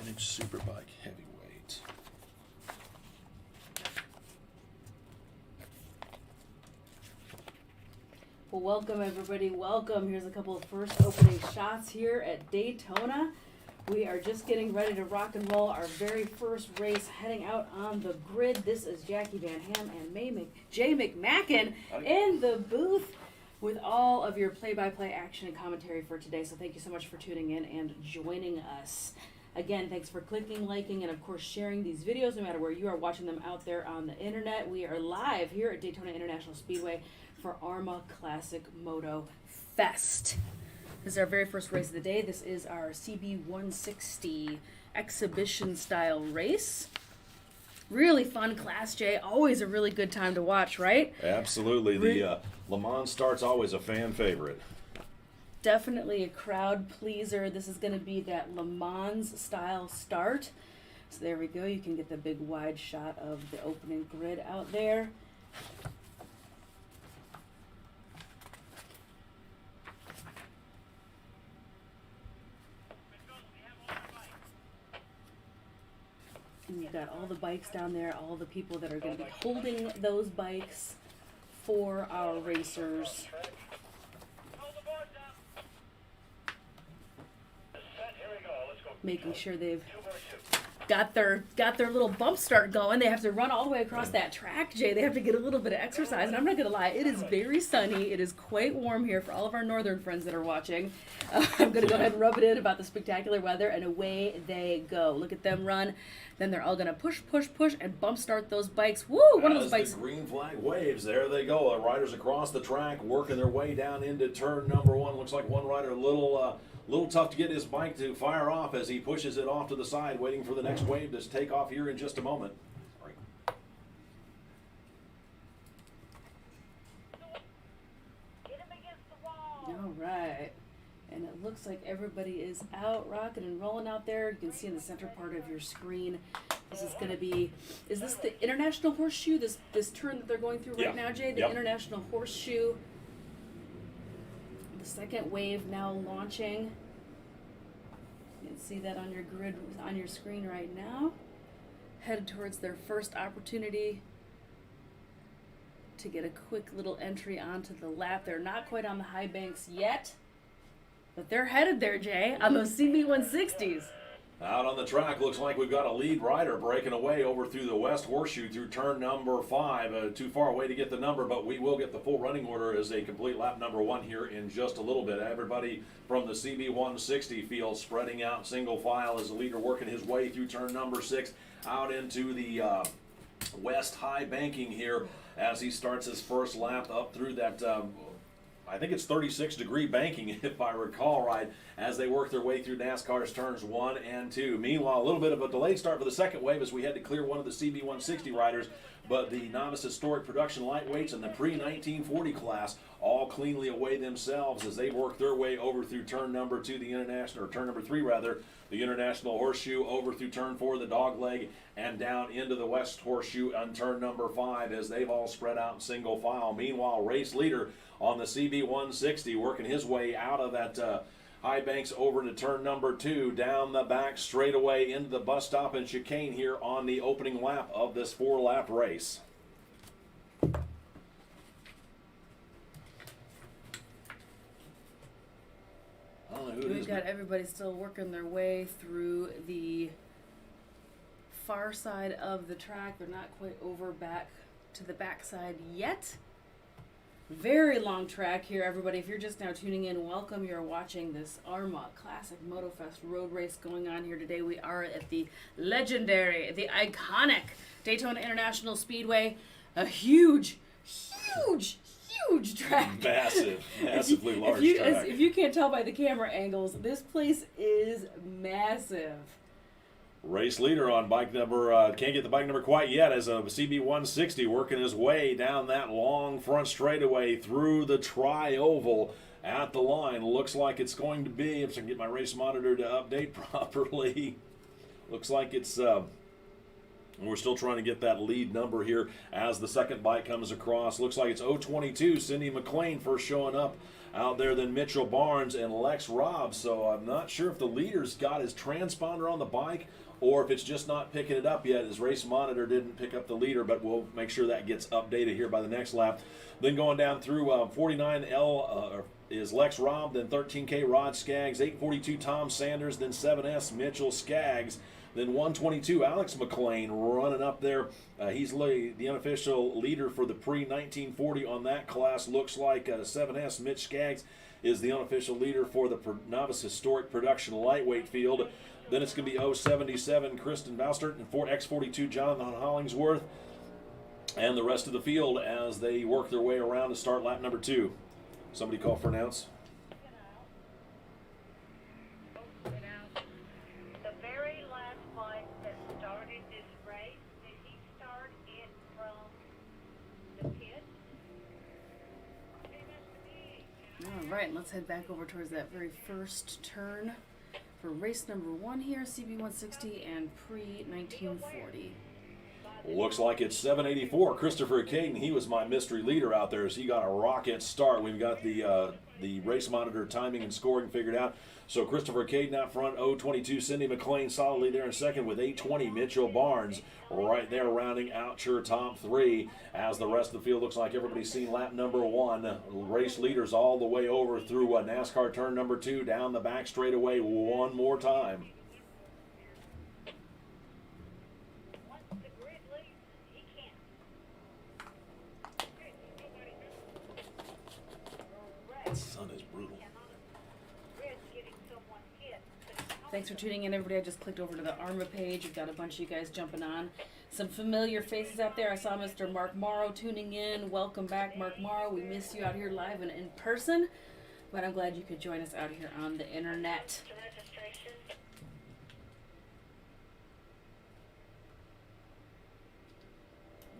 Vintage Superbike Heavyweight. Well, welcome everybody, welcome. Here's a couple of first opening shots here at Daytona. We are just getting ready to rock and roll our very first race, heading out on the grid. This is Jackie Van Ham and Jay McMacken in the booth with all of your play-by-play action and commentary for today. So thank you so much for tuning in and joining us. Again, thanks for clicking, liking, and of course sharing these videos no matter where you are watching them out there on the internet. We are live here at Daytona International Speedway for AHRMA Classic Moto Fest. This is our very first race of the day. This is our CB 160 exhibition style race. Really fun class, Jay. Always a really good time to watch, right? Absolutely. The Le Mans start's always a fan favorite. Definitely a crowd pleaser. This is going to be that Le Mans style start. So there we go. You can get the big wide shot of the opening grid out there. And you've got all the bikes down there, all the people that are going to be holding those bikes for our racers. Making sure they've got their little bump start going. They have to run all the way across that track, Jay. They have to get a little bit of exercise. And I'm not going to lie, it is very sunny. It is quite warm here for all of our northern friends that are watching. I'm going to go ahead and rub it in about the spectacular weather, and away they go. Look at them run. Then they're all going to push, push, push, and bump start those bikes. Woo! One of those bikes. The green flag waves. There they go. The riders across the track working their way down into turn number one. Looks like one rider a little tough to get his bike to fire off as he pushes it off to the side, waiting for the next wave to take off here in just a moment. All right. And it looks like everybody is out rocking and rolling out there. You can see in the center part of your screen. This is going to be, is this the International Horseshoe? This turn that they're going through right now, Jay? The International Horseshoe. The second wave now launching. You can see that on your grid, on your screen right now. Headed towards their first opportunity to get a quick little entry onto the lap. They're not quite on the high banks yet, but they're headed there, Jay, on those CB 160s. Out on the track, looks like we've got a lead rider breaking away over through the West Horseshoe through turn number 5. Too far away to get the number, but we will get the full running order as they complete lap number 1 here in just a little bit. Everybody from the CB 160 field spreading out single file as the leader working his way through turn number 6 out into the West high banking here as he starts his first lap up through that I think it's 36-degree banking, if I recall right, as they work their way through NASCAR's turns 1 and 2. Meanwhile, a little bit of a delayed start for the second wave as we had to clear one of the CB 160 riders, but the novice historic production lightweights and the pre-1940 class all cleanly away themselves as they work their way over through turn number 2, the international, or turn number 3 rather, the International Horseshoe, over through turn 4, the dog leg, and down into the West Horseshoe on turn number 5 as they've all spread out in single file. Meanwhile, race leader on the CB 160 working his way out of that high banks over to turn number 2, down the back straightaway into the bus stop and chicane here on the opening lap of this 4-lap race. We've got everybody still working their way through the far side of the track. They're not quite over back to the backside yet. Very long track here, everybody. If you're just now tuning in, welcome. You're watching this AHRMA Classic MotoFest road race going on here today. We are at the legendary, the iconic Daytona International Speedway. A huge track. Massively large track. If you can't tell by the camera angles, this place is massive. Race leader on bike number, can't get the bike number quite yet, as a CB 160 working his way down that long front straightaway through the tri-oval at the line. Looks like it's going to be, if I can get my race monitor to update properly, looks like it's And we're still trying to get that lead number here as the second bike comes across. Looks like it's 022, Cindy McLean first showing up out there, then Mitchell Barnes and Lex Robb. So I'm not sure if the leader's got his transponder on the bike or if it's just not picking it up yet. His race monitor didn't pick up the leader, but we'll make sure that gets updated here by the next lap. Then going down through 49L is Lex Robb, then 13K Rod Skaggs, 842 Tom Sanders, then 7S Mitchell Skaggs. Then 122, Alex McLean running up there. He's the unofficial leader for the pre-1940 on that class. Looks like 7S Mitch Skaggs is the unofficial leader for the novice historic production lightweight field. Then it's going to be 077 Kristen Baustert and X42 Jonathan Hollingsworth. And the rest of the field as they work their way around to start lap number 2. Somebody call for announce. All right, let's head back over towards that very first turn for race number 1 here, CB160 and pre-1940. Looks like it's 784. Christopher Caden, he was my mystery leader out there as he got a rocket start. We've got the race monitor timing and scoring figured out. So Christopher Caden out front, 022 Cindy McLean solidly there in second with 820 Mitchell Barnes right there rounding out your top 3 as the rest of the field looks like everybody's seen lap number 1. Race leaders all the way over through NASCAR turn number 2 down the back straightaway one more time. Sun is brutal. Thanks for tuning in, everybody. I just clicked over to the AHRMA page. We've got a bunch of you guys jumping on. Some familiar faces out there. I saw Mr. Mark Morrow tuning in. Welcome back, Mark Morrow. We miss you out here live and in person, but I'm glad you could join us out here on the internet.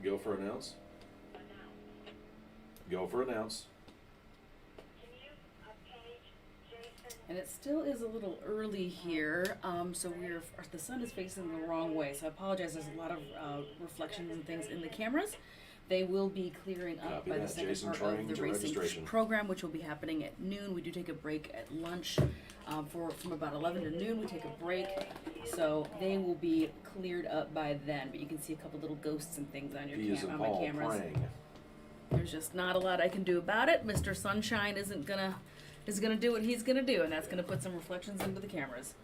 Go for announce. Go for announce. And it still is a little early here, so the sun is facing the wrong way. So I apologize. There's a lot of reflections and things in the cameras. They will be clearing up Copy by that. the second Jason part Trang of to the racing registration. program, which will be happening at noon. We do take a break at lunch from about 11 to noon. We take a break, so they will be cleared up by then. But you can see a couple little ghosts and things on your on my cameras. There's just not a lot I can do about it. Mr. Sunshine is gonna do what he's gonna do, and that's gonna put some reflections into the cameras.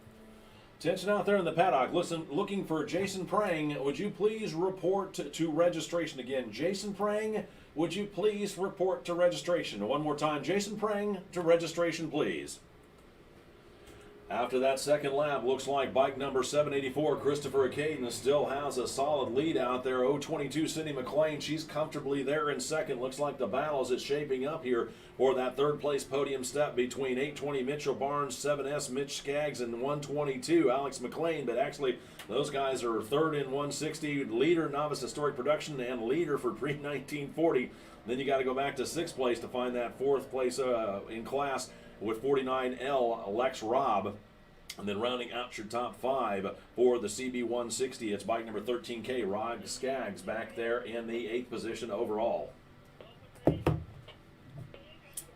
Attention out there in the paddock. Listen, looking for Jason Prang. Would you please report to registration again? Jason Prang, would you please report to registration? One more time, Jason Prang to registration, please. After that second lap, looks like bike number 784, Christopher Caden, still has a solid lead out there. 022 Cindy McLean, she's comfortably there in second. Looks like the battle is shaping up here for that third place podium step between 820 Mitchell Barnes, 7S Mitch Skaggs, and 122 Alex McLean. But actually, those guys are third in 160, leader novice historic production, and leader for pre-1940. Then you got to go back to sixth place to find that fourth place in class with 49L Lex Robb. And then rounding out your top 5 for the CB160, it's bike number 13K, Rod Skaggs, back there in the 8th position overall.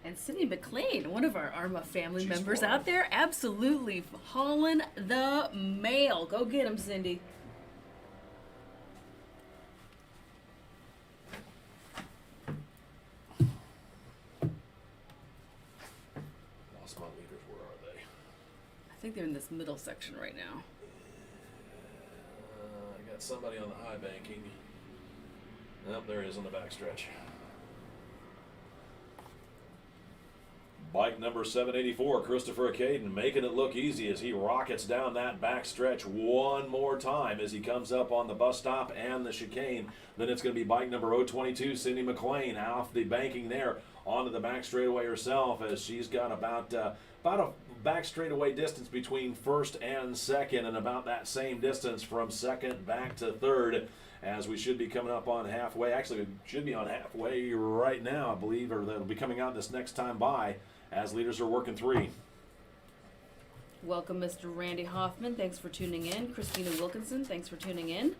And Cindy McLean, one of our AHRMA family members out there, absolutely hauling the mail. Go get him, Cindy. I think they're in this middle section right now. I got somebody on the high banking. Nope, there he is on the backstretch. Bike number 784, Christopher Caden, making it look easy as he rockets down that backstretch one more time as he comes up on the bus stop and the chicane. Then it's going to be bike number 022, Cindy McLean, off the banking there onto the back straightaway herself as she's got about a back straightaway distance between first and second, and about that same distance from second back to third, as we should be coming up on halfway. Actually, we should be on halfway right now, I believe, or that'll be coming out this next time by as leaders are working 3. Welcome, Mr. Randy Hoffman. Thanks for tuning in. Christina Wilkinson, thanks for tuning in.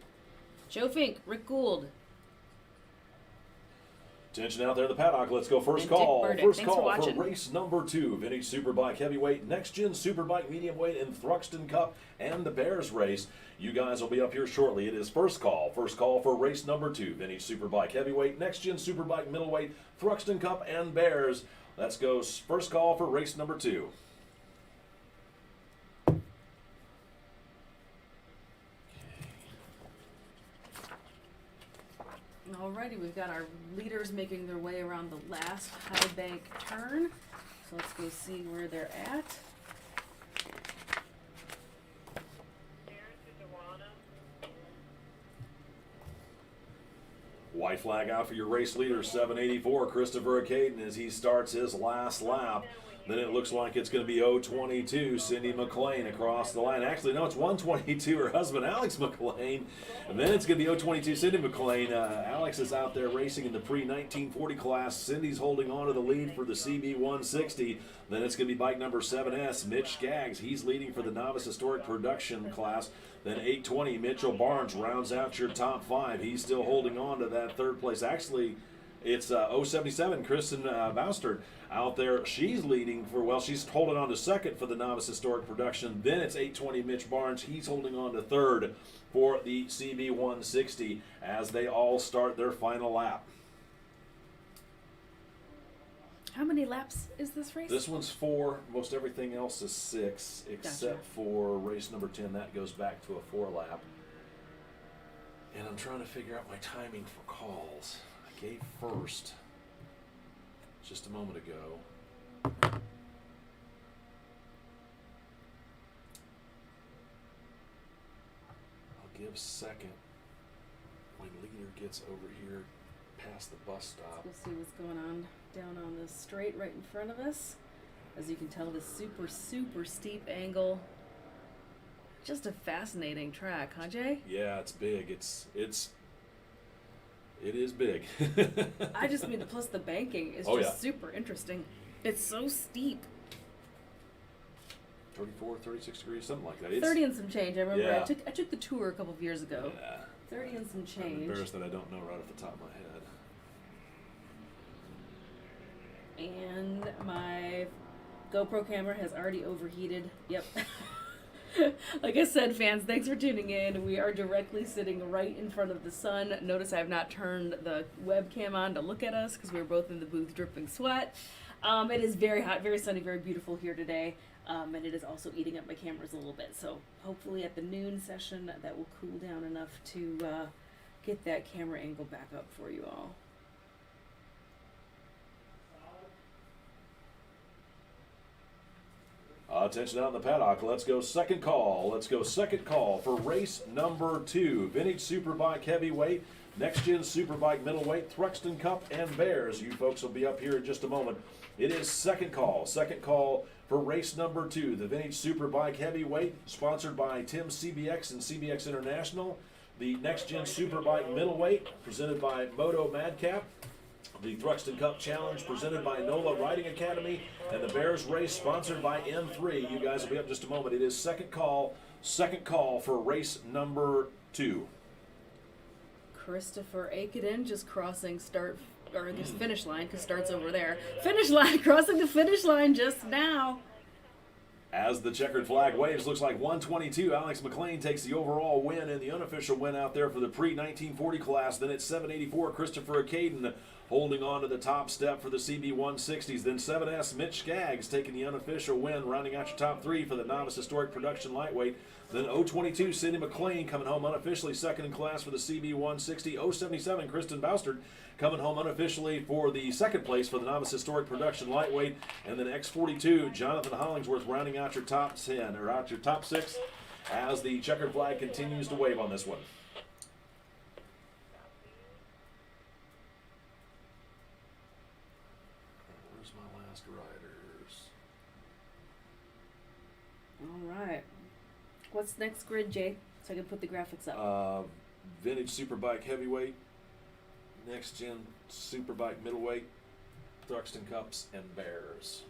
Joe Fink, Rick Gould. Attention out there in the paddock. Let's go first And call. Dick Burdick. First Thanks for call for watching. race number 2. Vintage Superbike Heavyweight, Next Gen Superbike Medium Weight, and Thruxton Cup and the Bears race. You guys will be up here shortly. It is first call. First call for race number 2. Vintage Superbike Heavyweight, Next Gen Superbike Middleweight, Thruxton Cup and Bears. Let's go first call for race number 2. Alrighty, we've got our leaders making their way around the last high bank turn. So let's go see where they're at. White flag out for your race leader, 784, Christopher Caden, as he starts his last lap. Then it looks like it's going to be 022, Cindy McLean across the line. Actually, no, it's 122, her husband, Alex McLean. And then it's going to be 022, Cindy McLean. Alex is out there racing in the pre-1940 class. Cindy's holding on to the lead for the CB 160. Then it's going to be bike number 7S, Mitch Skaggs. He's leading for the Novice Historic Production class. Then 820, Mitchell Barnes rounds out your top 5. He's still holding on to that third place. Actually, it's 077, Kristen Boustard out there. She's leading for, well, she's holding on to second for the Novice Historic Production. Then it's 820, Mitch Barnes. He's holding on to third for the CB 160 as they all start their final lap. How many laps is this race? This one's 4. Most everything else is 6, except Gotcha. for race number 10. That goes back to a 4 lap. And I'm trying to figure out my timing for calls. I gave first just a moment ago. I'll give second when leader gets over here past the bus stop. We'll see what's going on down on this straight right in front of us. As you can tell, this super steep angle. Just a fascinating track, huh, Jay? Yeah, it's big. It is big. I just mean, plus the banking is Oh, just yeah. super interesting. It's so steep. 34, 36 degrees, something like that. It's, 30 and some change. I remember Yeah. I took the tour a couple of years ago. Yeah. 30 and some I'm change. embarrassed that I don't know right off the top of my head. And my GoPro camera has already overheated. Yep. Like I said, fans, thanks for tuning in. We are directly sitting right in front of the sun. Notice I have not turned the webcam on to look at us because we were both in the booth dripping sweat. It is very hot, very sunny, very beautiful here today. And it is also eating up my cameras a little bit. So hopefully at the noon session that will cool down enough to get that camera angle back up for you all. Attention out in the paddock. Let's go second call. Let's go second call for race number 2. Vintage Superbike Heavyweight, Next Gen Superbike Middleweight, Thruxton Cup and Bears. You folks will be up here in just a moment. It is second call. Second call for race number 2. The Vintage Superbike Heavyweight, sponsored by Tim CBX and CBX International. The Next Gen Superbike Middleweight, presented by Moto Madcap. The Thruxton Cup Challenge presented by NOLA Riding Academy, and the Bears race sponsored by N3. You guys will be up in just a moment. It is second call for race number 2. Christopher Akeden just crossing start, or I guess finish line, because starts over there. Finish line, crossing the finish line just now. As the checkered flag waves, looks like 122. Alex McLean takes the overall win and the unofficial win out there for the pre-1940 class. Then it's 784, Christopher Caden holding on to the top step for the CB 160s. Then 7S, Mitch Skaggs taking the unofficial win, rounding out your top 3 for the Novice Historic Production Lightweight. Then 022, Cindy McLean coming home unofficially second in class for the CB 160. 077, Kristen Boustard coming home unofficially for the second place for the Novice Historic Production Lightweight. And then X42, Jonathan Hollingsworth rounding out your top 10, or out your top 6, as the checkered flag continues to wave on this one. Where's my last riders? All right. What's next grid, Jay? So I can put the graphics up. Vintage Superbike Heavyweight, Next Gen Superbike Middleweight, Thruxton Cups, and Bears.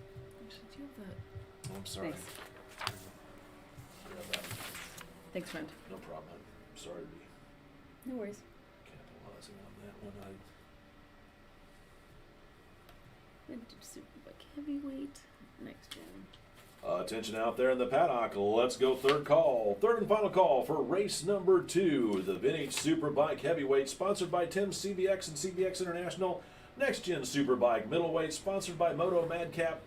Actually, do you have the... Oh, I'm sorry. Thanks. Grab that. Thanks, friend. No problem. I'm sorry to be No worries. Capitalizing on that one. Vintage Superbike Heavyweight, next gen. Attention out there in the paddock. Let's go third call. Third and final call for race number 2. The Vintage Superbike Heavyweight, sponsored by Tim CBX and CBX International. Next Gen Superbike Middleweight, sponsored by Moto Madcap.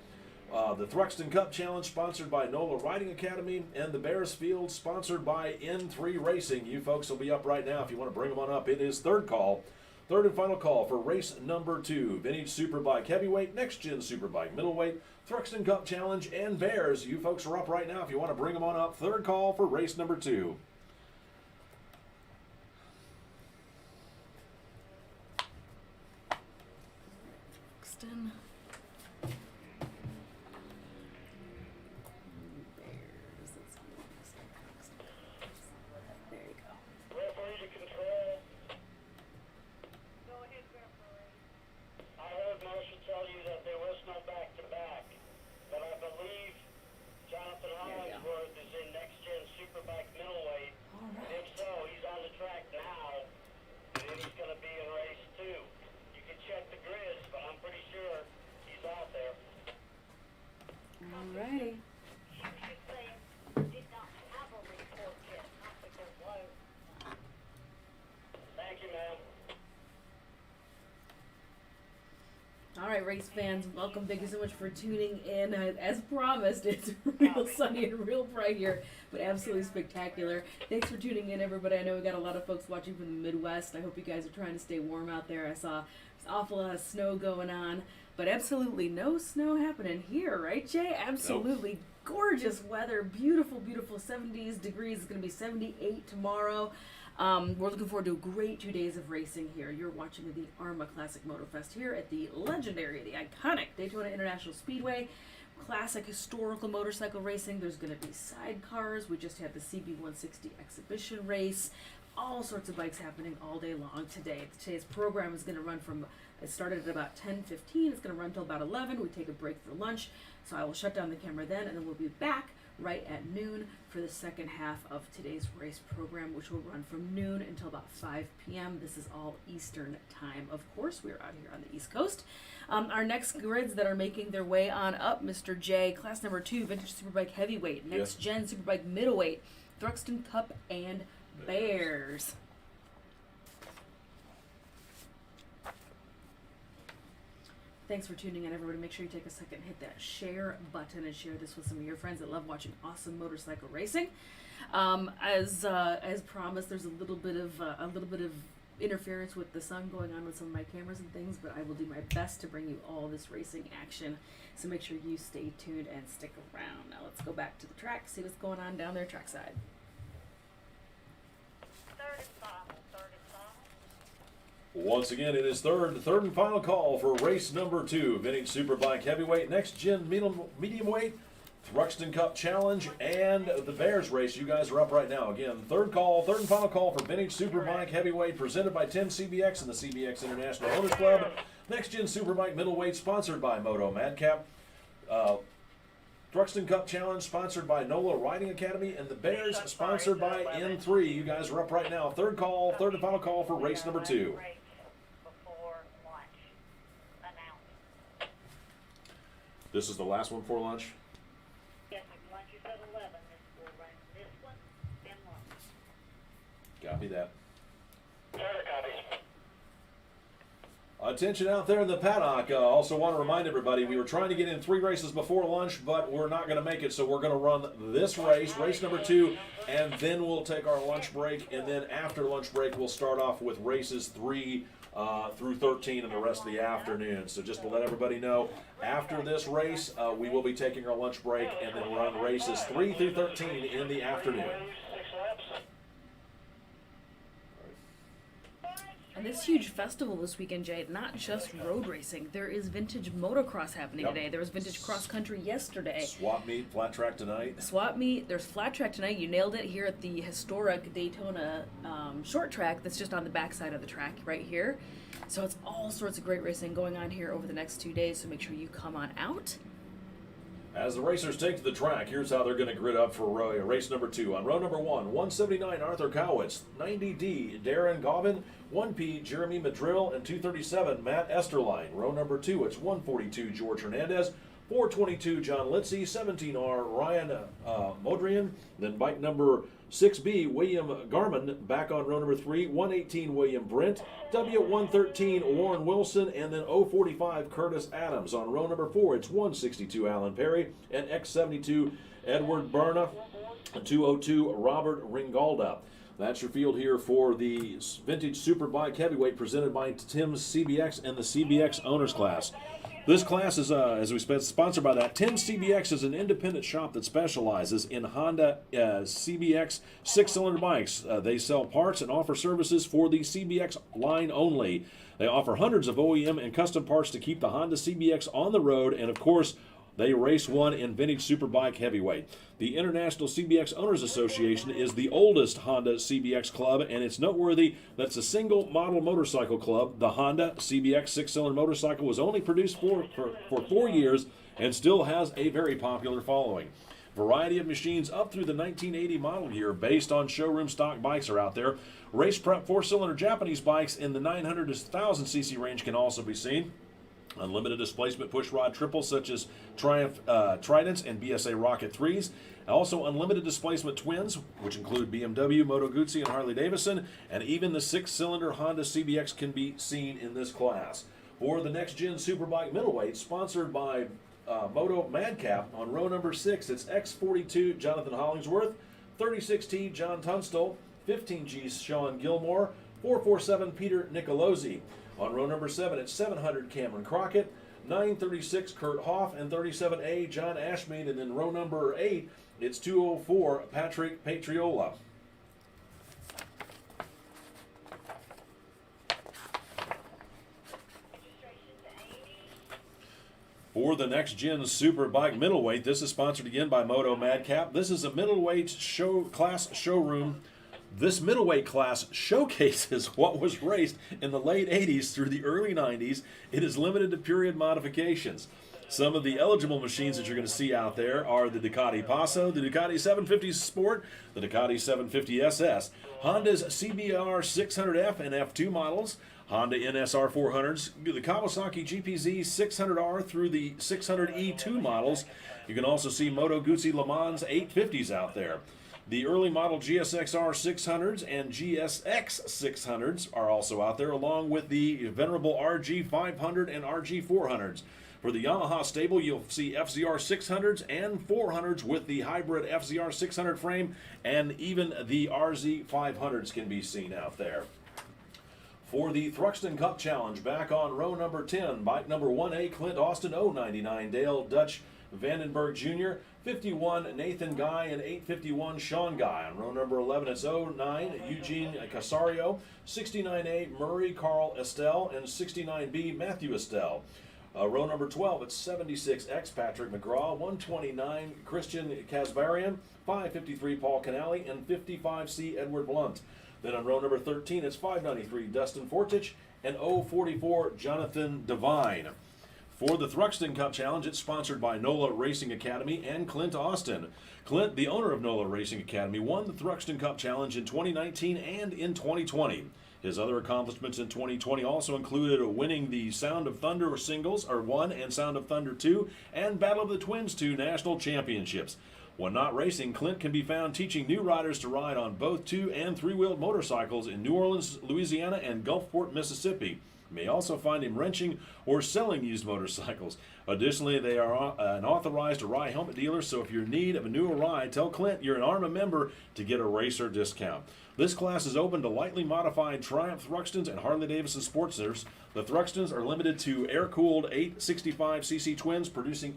The Thruxton Cup Challenge, sponsored by NOLA Riding Academy. And the Bears Field, sponsored by N3 Racing. You folks will be up right now if you want to bring them on up. It is third call. Third and final call for race number 2. Vintage Superbike Heavyweight, Next Gen Superbike Middleweight, Thruxton Cup Challenge, and Bears. You folks are up right now if you want to bring them on up. Third call for race number 2. Thruxton. Bears. There you go. Referee to control. Go ahead, referee. I heard Marcia tell you that there was no back-to-back, but I believe Jonathan Hollingsworth is in Next Gen Superbike Middleweight. All right. If so, he's on the track now, and then he's going to be in race 2. You can check the grids, but I'm pretty sure he's out there. All righty. Thank you, ma'am. All right, race fans, welcome. Thank you so much for tuning in. As promised, it's real sunny and real bright here, but absolutely spectacular. Thanks for tuning in, everybody. I know we got a lot of folks watching from the Midwest. I hope you guys are trying to stay warm out there. I saw there's an awful lot of snow going on, but absolutely no snow happening here, right, Jay? Absolutely gorgeous weather. Beautiful, beautiful 70s degrees. It's going to be 78 tomorrow. We're looking forward to a great 2 days of racing here. You're watching the AHRMA Classic Moto Fest here at the legendary, the iconic Daytona International Speedway. Classic historical motorcycle racing. There's going to be sidecars. We just had the CB160 exhibition race. All sorts of bikes happening all day long today. Today's program is going to run from, it started at about 10:15. It's going to run till about 11. We take a break for lunch. So I will shut down the camera then, and then we'll be back right at noon for the second half of today's race program, which will run from noon until about 5 p.m. This is all Eastern time. Of course, we're out here on the East Coast. Our next grids that are making their way on up, Mr. J, class number 2, Vintage Superbike Heavyweight, Next Gen Superbike Middleweight, Thruxton Cup, and Bears. Thanks for tuning in, everybody. Make sure you take a second, hit that share button, and share this with some of your friends that love watching awesome motorcycle racing. As promised, there's a little bit of interference with the sun going on with some of my cameras and things, but I will do my best to bring you all this racing action. So make sure you stay tuned and stick around. Now let's go back to the track, see what's going on down there trackside. Third and final. Once again, it is third and final call for race number 2. Vintage Superbike Heavyweight, Next Gen Medium Weight, Thruxton Cup Challenge, and the Bears race. You guys are up right now. Again, third and final call for Vintage Superbike Heavyweight, presented by Tim CBX and the CBX International Owners Club. Next Gen Superbike Middleweight, sponsored by Moto Madcap. Thruxton Cup Challenge, sponsored by NOLA Riding Academy, and the Bears, sponsored by N3. You guys are up right now. Third and final call for race number 2. This is the last one for lunch? Yes, lunch is at 11. This will run this one, then lunch. Copy that. Copies. Attention out there in the paddock. Also want to remind everybody, we were trying to get in 3 races before lunch, but we're not going to make it, so we're going to run this race number 2, and then we'll take our lunch break, and then after lunch break, we'll start off with races 3 through 13 and the rest of the afternoon. So just to let everybody know, after this race, we will be taking our lunch break and then run races 3 through 13 in the afternoon. And this huge festival this weekend, Jay, not just road racing. There is vintage motocross happening today. There was vintage cross country yesterday. Swap meet, flat track tonight. Swap meet. There's flat track tonight. You nailed it here at the historic Daytona short track that's just on the backside of the track right here. So it's all sorts of great racing going on here over the next 2 days. So make sure you come on out. As the racers take to the track, here's how they're going to grid up for race number 2. On row number 1, 179 Arthur Cowitz, 90D Darren Gauvin, 1P Jeremy Madrill, and 237 Matt Esterline. Row number 2, it's 142 George Hernandez, 422 John Litzy, 17R Ryan Modrian, then bike number 6B William Garman back on row number 3, 118 William Brent, W113 Warren Wilson, and then 045 Curtis Adams. On row number 4, it's 162 Alan Perry, and X72 Edward Berna, 202 Robert Ringalda. That's your field here for the Vintage Superbike Heavyweight presented by Tim's CBX and the CBX Owners Class. This class is, as we said, sponsored by that. Tim's CBX is an independent shop that specializes in Honda CBX 6-cylinder bikes. They sell parts and offer services for the CBX line only. They offer hundreds of OEM and custom parts to keep the Honda CBX on the road, and of course, they race one in Vintage Superbike Heavyweight. The International CBX Owners Association is the oldest Honda CBX club, and it's noteworthy that it's a single model motorcycle club. The Honda CBX 6-cylinder motorcycle was only produced for 4 years and still has a very popular following. Variety of machines up through the 1980 model year based on showroom stock bikes are out there. Race prep 4-cylinder Japanese bikes in the 900 to 1000 cc range can also be seen. Unlimited displacement pushrod triples such as Triumph Tridents and BSA Rocket 3s. Also unlimited displacement twins, which include BMW, Moto Guzzi, and Harley Davidson. And even the 6-cylinder Honda CBX can be seen in this class. For the Next Gen Superbike Middleweight, sponsored by Moto Madcap, on row number 6, it's X42 Jonathan Hollingsworth, 36T John Tunstall, 15G Sean Gilmore, 447 Peter Nicolosi. On row number 7, it's 700 Cameron Crockett, 936 Kurt Hoff, and 37A John Ashmead. And then row number 8, it's 204 Patrick Patriola. For the Next Gen Superbike Middleweight, this is sponsored again by Moto Madcap. This is a middleweight class showroom. This middleweight class showcases what was raced in the late 80s through the early 90s. It is limited to period modifications. Some of the eligible machines that you're going to see out there are the Ducati Passo, the Ducati 750 Sport, the Ducati 750 SS, Honda's CBR 600F and F2 models, Honda NSR 400s, the Kawasaki GPZ 600R through the 600E2 models. You can also see Moto Guzzi Le Mans 850s out there. The early model GSXR 600s and GSX 600s are also out there, along with the venerable RG 500 and RG 400s. For the Yamaha stable, you'll see FZR 600s and 400s with the hybrid FZR 600 frame, and even the RZ 500s can be seen out there. For the Thruxton Cup Challenge, back on row number 10, bike number 1A, Clint Austin, 099 Dale Dutch Vandenberg Jr., 51 Nathan Guy, and 851 Sean Guy. On row number 11, it's 09 Eugene Casario, 69A Murray Carl Estelle, and 69B Matthew Estelle. Row number 12, it's 76X Patrick McGraw, 129 Christian Kasbarian, 553 Paul Canali, and 55C Edward Blunt. Then on row number 13, it's 593 Dustin Fortich, and 044 Jonathan Devine. For the Thruxton Cup Challenge, it's sponsored by NOLA Racing Academy and Clint Austin. Clint, the owner of NOLA Racing Academy, won the Thruxton Cup Challenge in 2019 and in 2020. His other accomplishments in 2020 also included winning the Sound of Thunder singles, or 1 and Sound of Thunder 2, and Battle of the Twins 2 national championships. When not racing, Clint can be found teaching new riders to ride on both 2- and 3-wheeled motorcycles in New Orleans, Louisiana, and Gulfport, Mississippi. You may also find him wrenching or selling used motorcycles. Additionally, they are an authorized Arai helmet dealer, so if you're in need of a new Arai, tell Clint you're an AHRMA member to get a racer discount. This class is open to lightly modified Triumph Thruxtons and Harley-Davidson Sportsters. The Thruxtons are limited to air-cooled 865cc twins produced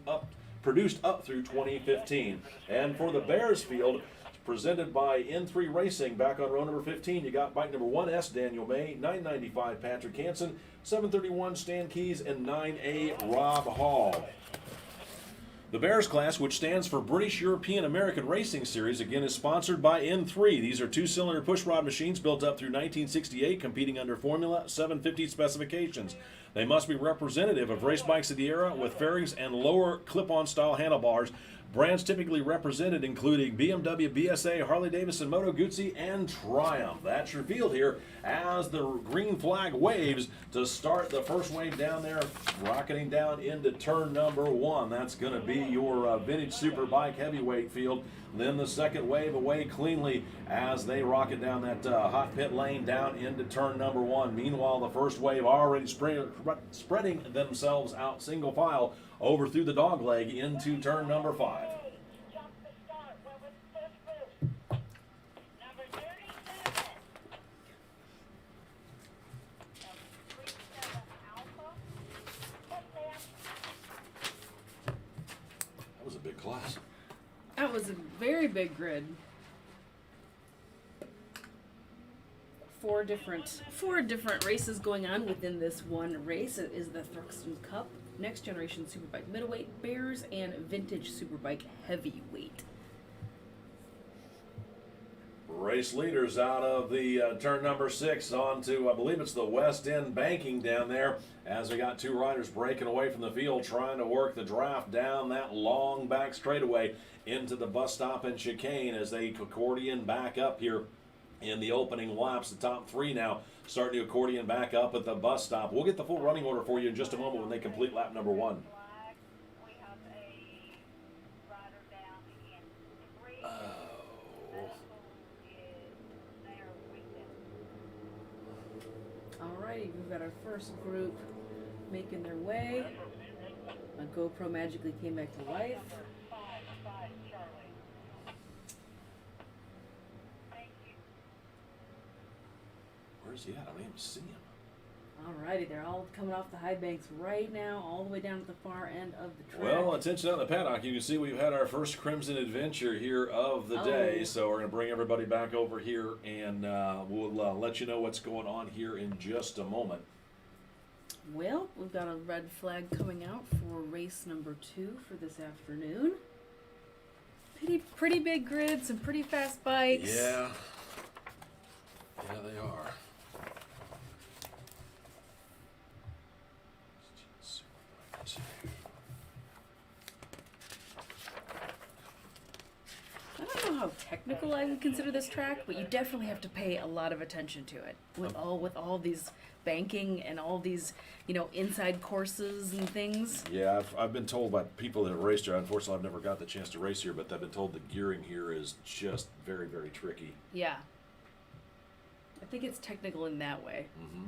up through 2015. And for the Bears field, presented by N3 Racing, back on row number 15, you got bike number 1S, Daniel May, 995 Patrick Hansen, 731 Stan Keys, and 9A Rob Hall. The Bears class, which stands for British European American Racing Series, again is sponsored by N3. These are two-cylinder pushrod machines built up through 1968, competing under Formula 750 specifications. They must be representative of race bikes of the era with fairings and lower clip-on style handlebars. Brands typically represented including BMW, BSA, Harley-Davidson, Moto, Guzzi, and Triumph. That's your field here as the green flag waves to start the first wave down there, rocketing down into turn number 1. That's going to be your vintage superbike heavyweight field. Then the second wave away cleanly as they rocket down that hot pit lane down into turn number 1. Meanwhile, the first wave already spreading themselves out single file over through the dog leg into turn number 5. Jump the start. What was the first move? Number 37. 37 Alpha. Put left. That was a big class. That was a very big grid. Four different races going on within this one race. It is the Thruxton Cup, Next Generation Superbike Middleweight, Bears, and Vintage Superbike Heavyweight. Race leaders out of the turn number 6 onto, I believe it's the west end banking down there, as we got two riders breaking away from the field trying to work the draft down that long back straightaway into the bus stop and chicane as they accordion back up here in the opening laps. The top 3 now starting to accordion back up at the bus stop. We'll get the full running order for you in just a moment when they complete lap number 1. Flag. We have a rider down in 3. Oh. Is there with them. Alrighty, we've got our first group making their way. My GoPro magically came back to life. 5, Charlie. Thank you. Where's he at? I don't even see him. Alrighty, they're all coming off the high banks right now, all the way down to the far end of the track. Well, attention out in the paddock. You can see we've had our first Crimson Adventure here of the day. Oh. So we're going to bring everybody back over here, and we'll let you know what's going on here in just a moment. Well, we've got a red flag coming out for race number 2 for this afternoon. Pretty big grid, some pretty fast bikes. Yeah. Yeah, they are. I don't know how technical I would consider this track, but you definitely have to pay a lot of attention to it with all these banking and all these, inside courses and things. Yeah, I've been told by people that have raced here. Unfortunately, I've never got the chance to race here, but I've been told the gearing here is just very, very tricky. Yeah. I think it's technical in that way. Mm-hmm.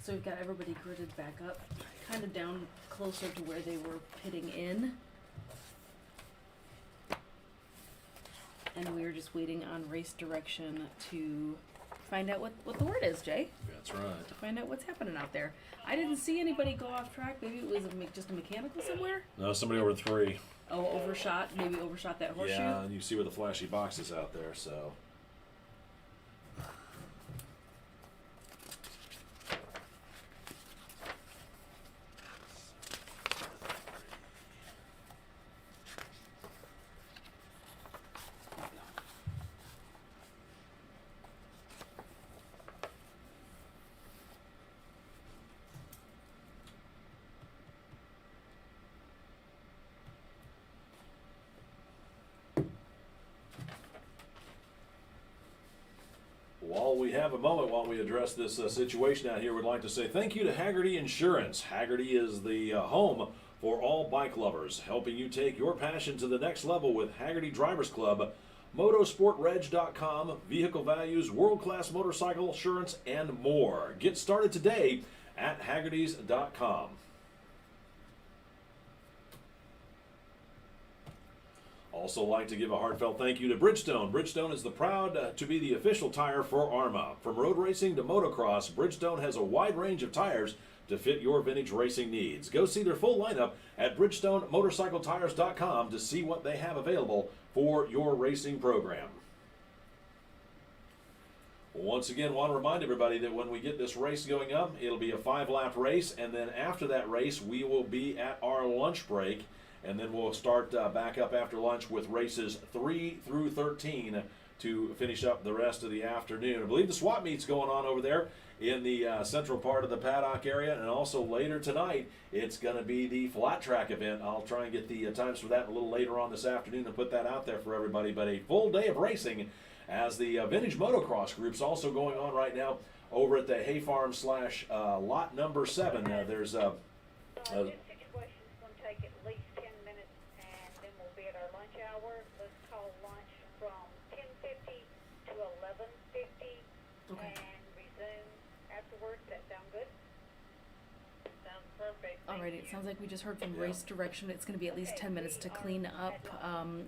So we've got everybody gridded back up, kind of down closer to where they were pitting in. And we are just waiting on race direction to find out what the word is, Jay. That's right. To find out what's happening out there. I didn't see anybody go off track. Maybe it was just a mechanical somewhere. No, somebody over 3. Oh, overshot. Maybe overshot that horseshoe. Yeah, and you see where the flashy box is out there, so. While we have a moment, while we address this situation out here, we'd like to say thank you to Haggerty Insurance. Haggerty is the home for all bike lovers, helping you take your passion to the next level with Haggerty Drivers Club. motosportreg.com, vehicle values, world-class motorcycle insurance, and more. Get started today at Haggerty's.com. Also like to give a heartfelt thank you to Bridgestone. Bridgestone is proud to be the official tire for AHRMA. From road racing to motocross, Bridgestone has a wide range of tires to fit your vintage racing needs. Go see their full lineup at BridgestoneMotorcycleTires.com to see what they have available for your racing program. Once again, want to remind everybody that when we get this race going up, it'll be a 5-lap race, and then after that race, we will be at our lunch break, and then we'll start back up after lunch with races 3 through 13 to finish up the rest of the afternoon. I believe the swap meet's going on over there in the central part of the paddock area, and also later tonight it's going to be the flat track event. I'll try and get the times for that a little later on this afternoon and put that out there for everybody. But a full day of racing as the vintage motocross group's also going on right now over at the Hay Farm / lot number 7. There's This situation's going to take at least 10 minutes, and then we'll be at our lunch hour. Let's call lunch from 10:50 to 11:50, Okay. and resume afterwards. That sound good? Sounds perfect. Alrighty, it sounds like we just heard from race direction. It's going to be at least 10 minutes to clean up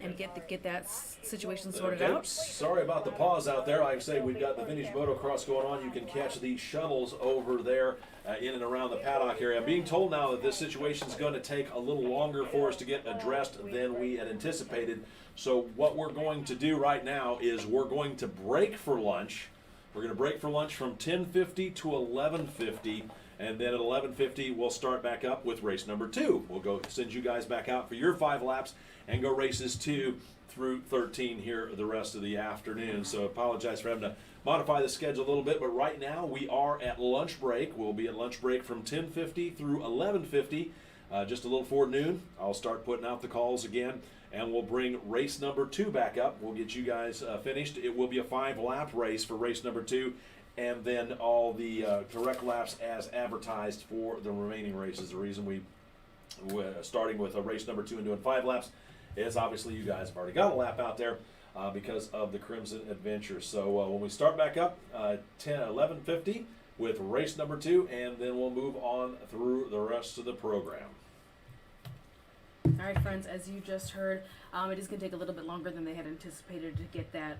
and get that situation sorted Okay, out. sorry about the pause out there. Like I say, we've got the vintage motocross going on. You can catch these shuttles over there in and around the paddock area. I'm being told now that this situation is going to take a little longer for us to get addressed than we had anticipated. So what we're going to do right now is we're going to break for lunch. We're going to break for lunch from 10:50 to 11:50. And then at 11:50, we'll start back up with race number 2. We'll go send you guys back out for your 5 laps and go races 2 through 13 here the rest of the afternoon. So apologize for having to modify the schedule a little bit, but right now we are at lunch break. We'll be at lunch break from 10:50 through 11:50, just a little before noon. I'll start putting out the calls again, and we'll bring race number 2 back up. We'll get you guys finished. It will be a 5-lap race for race number 2. And then all the correct laps as advertised for the remaining races. The reason we're starting with race number 2 and doing 5 laps is obviously you guys have already got a lap out there because of the Crimson Adventure. So when we start back up, 11:50 with race number 2, and then we'll move on through the rest of the program. All right, friends, as you just heard, it is going to take a little bit longer than they had anticipated to get that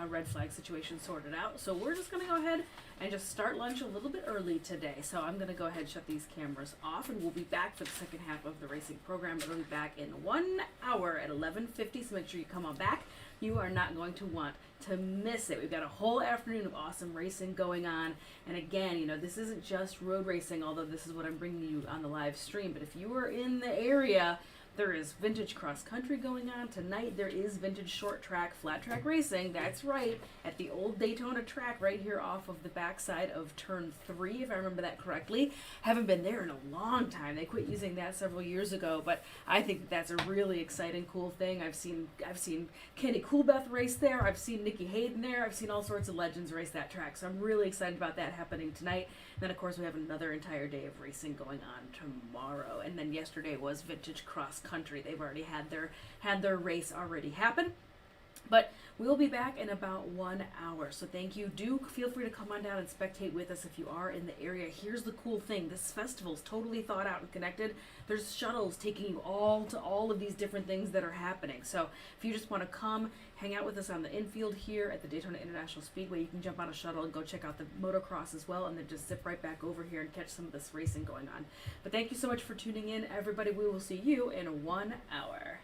red flag situation sorted out. So we're just going to go ahead and just start lunch a little bit early today. So I'm going to go ahead and shut these cameras off, and we'll be back for the second half of the racing program. It'll be back in 1 hour at 11:50, so make sure you come on back. You are not going to want to miss it. We've got a whole afternoon of awesome racing going on. And again, you know, this isn't just road racing, although this is what I'm bringing you on the live stream. But if you are in the area, there is vintage cross country going on tonight. There is vintage short track, flat track racing. That's right, at the old Daytona track right here off of the backside of turn 3, if I remember that correctly. Haven't been there in a long time. They quit using that several years ago, but I think that's a really exciting, cool thing. I've seen Kenny Coolbeth race there. I've seen Nikki Hayden there. I've seen all sorts of legends race that track. So I'm really excited about that happening tonight. And then of course we have another entire day of racing going on tomorrow. And then yesterday was vintage cross country. They've already had their race already happen. But we'll be back in about 1 hour. So thank you. Do feel free to come on down and spectate with us if you are in the area. Here's the cool thing. This festival is totally thought out and connected. There's shuttles taking you all to all of these different things that are happening. So if you just want to come hang out with us on the infield here at the Daytona International Speedway, you can jump on a shuttle and go check out the motocross as well, and then just zip right back over here and catch some of this racing going on. But thank you so much for tuning in, everybody. We will see you in 1 hour.